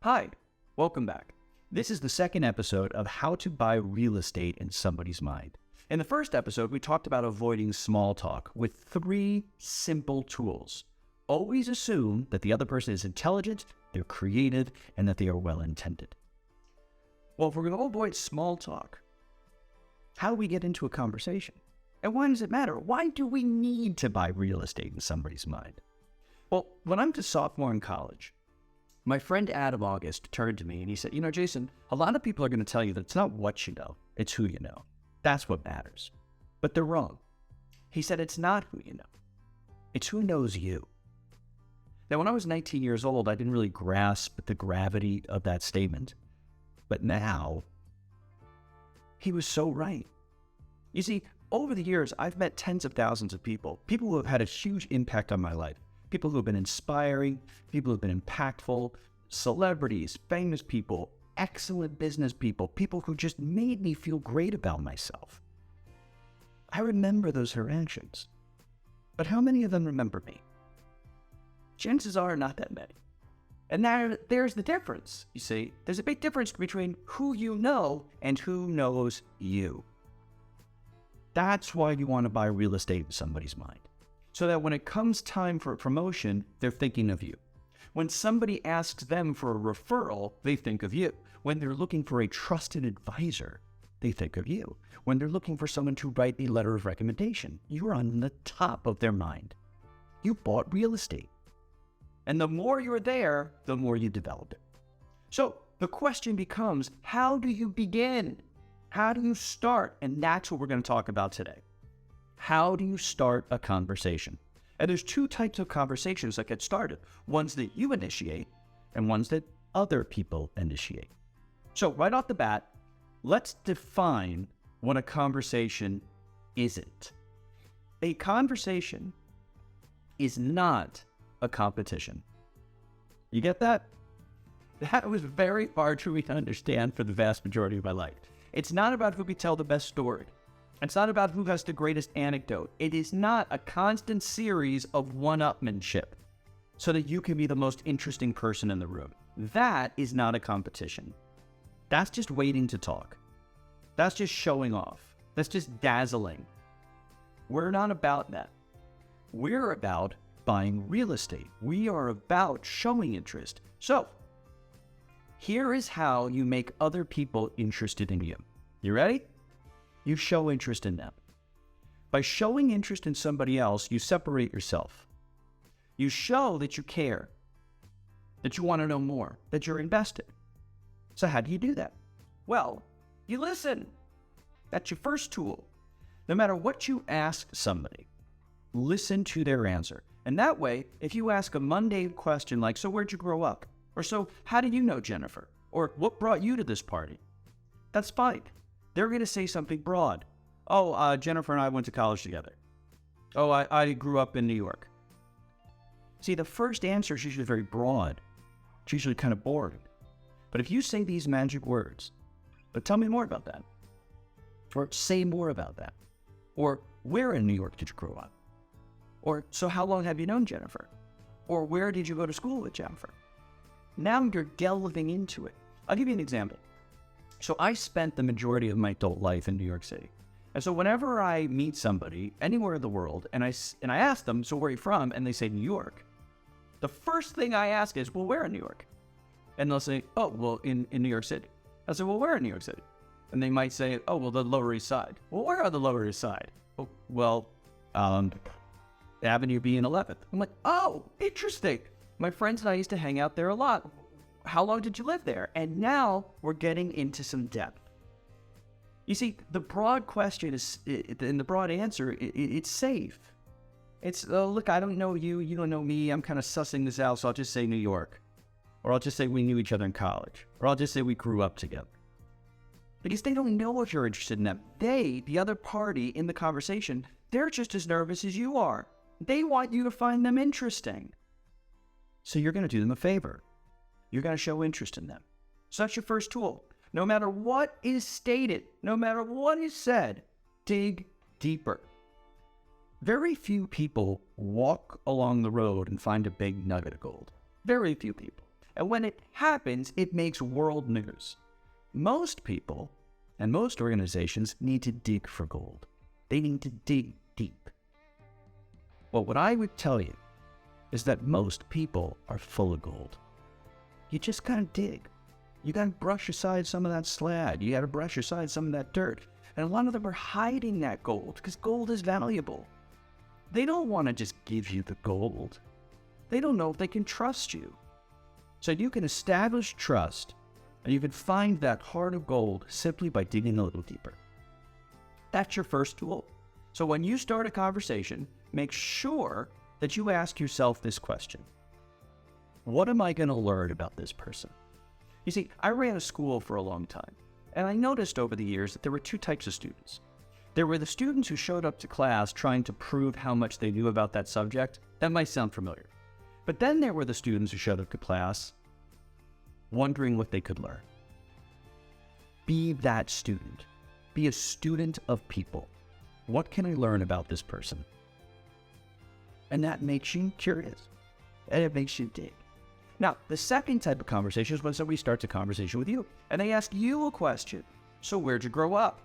Hi, welcome back. This is the second episode of how to buy real estate in somebody's mind. In the first episode, we talked about avoiding small talk with 3 simple tools. Always assume that the other person is intelligent, they're creative, and that they are well-intended. Well, if we're going to avoid small talk, how do we get into a conversation? And why does it matter? Why do we need to buy real estate in somebody's mind? Well, when I'm a sophomore in college, my friend Adam August turned to me and he said, Jason, a lot of people are going to tell you that it's not what you know, it's who you know. That's what matters. But they're wrong. He said, it's not who you know. It's who knows you. Now, when I was 19 years old, I didn't really grasp the gravity of that statement. But now, he was so right. You see, over the years, I've met tens of thousands of people who have had a huge impact on my life. People who have been inspiring, people who have been impactful, celebrities, famous people, excellent business people, people who just made me feel great about myself. I remember those interactions. But how many of them remember me? Chances are not that many. And there's the difference, you see. There's a big difference between who you know and who knows you. That's why you want to buy real estate in somebody's mind. So that when it comes time for a promotion, they're thinking of you. When somebody asks them for a referral, they think of you. When they're looking for a trusted advisor, they think of you. When they're looking for someone to write a letter of recommendation, you're on the top of their mind. You bought real estate. And the more you're there, the more you develop it. So the question becomes, how do you begin? How do you start? And that's what we're going to talk about today. How do you start a conversation? And there's 2 types of conversations that get started. Ones that you initiate and ones that other people initiate. So right off the bat, let's define what a conversation isn't. A conversation is not a competition. You get that? That was very hard for me to understand for the vast majority of my life. It's not about who can tell the best story. It's not about who has the greatest anecdote. It is not a constant series of one-upmanship so that you can be the most interesting person in the room. That is not a competition. That's just waiting to talk. That's just showing off. That's just dazzling. We're not about that. We're about buying real estate. We are about showing interest. So, here is how you make other people interested in you. You ready? You show interest in them. By showing interest in somebody else, you separate yourself. You show that you care, that you want to know more, that you're invested. So how do you do that? Well, you listen. That's your first tool. No matter what you ask somebody, listen to their answer. And that way, if you ask a mundane question like, so where'd you grow up? Or so, how did you know Jennifer? Or what brought you to this party? That's fine. They're going to say something broad. Oh, Jennifer and I went to college together. Oh, I grew up in New York. See, the first answer is usually very broad. It's usually kind of boring. But if you say these magic words, but tell me more about that. Or say more about that. Or where in New York did you grow up? Or so how long have you known Jennifer? Or where did you go to school with Jennifer? Now you're delving into it. I'll give you an example. So I spent the majority of my adult life in New York City. And so whenever I meet somebody anywhere in the world and I ask them, so where are you from? And they say New York. The first thing I ask is, well, where in New York? And they'll say, oh, well, in New York City. I say, well, where in New York City? And they might say, oh, well, the Lower East Side. Well, where are the Lower East Side? Oh, well, Avenue B and 11th. I'm like, oh, interesting. My friends and I used to hang out there a lot. How long did you live there? And now we're getting into some depth. You see, the broad question is, and the broad answer, it's safe. It's, oh, look, I don't know you, you don't know me, I'm kind of sussing this out, so I'll just say New York. Or I'll just say we knew each other in college. Or I'll just say we grew up together. Because they don't know if you're interested in them. They, the other party in the conversation, they're just as nervous as you are. They want you to find them interesting. So you're going to do them a favor. You're going to show interest in them. So that's your first tool. No matter what is stated, no matter what is said, dig deeper. Very few people walk along the road and find a big nugget of gold. Very few people. And when it happens, it makes world news. Most people and most organizations need to dig for gold. They need to dig deep. Well, what I would tell you is that most people are full of gold. You just gotta dig. You gotta brush aside some of that slag. You gotta brush aside some of that dirt. And a lot of them are hiding that gold because gold is valuable. They don't want to just give you the gold. They don't know if they can trust you. So you can establish trust, and you can find that heart of gold simply by digging a little deeper. That's your first tool. So when you start a conversation, make sure that you ask yourself this question. What am I going to learn about this person? You see, I ran a school for a long time, and I noticed over the years that there were two types of students. There were the students who showed up to class trying to prove how much they knew about that subject. That might sound familiar. But then there were the students who showed up to class wondering what they could learn. Be that student. Be a student of people. What can I learn about this person? And that makes you curious. And it makes you dig. Now, the second type of conversation is when somebody starts a conversation with you and they ask you a question. So where'd you grow up?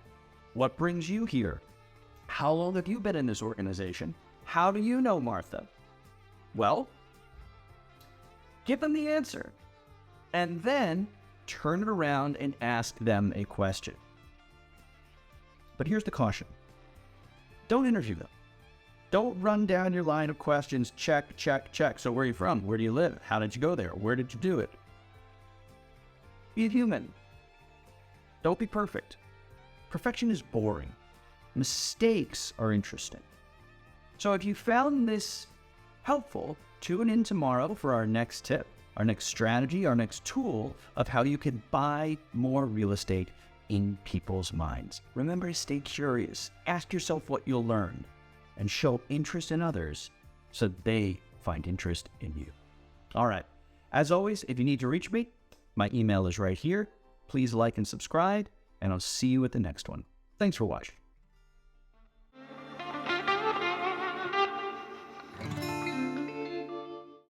What brings you here? How long have you been in this organization? How do you know Martha? Well, give them the answer and then turn it around and ask them a question. But here's the caution. Don't interview them. Don't run down your line of questions. Check, check, check. So where are you from? Where do you live? How did you go there? Where did you do it? Be a human. Don't be perfect. Perfection is boring. Mistakes are interesting. So if you found this helpful, tune in tomorrow for our next tip, our next strategy, our next tool of how you can buy more real estate in people's minds. Remember to stay curious. Ask yourself what you'll learn and show interest in others so they find interest in you. All right. As always, if you need to reach me, my email is right here. Please like and subscribe, and I'll see you at the next one. Thanks for watching.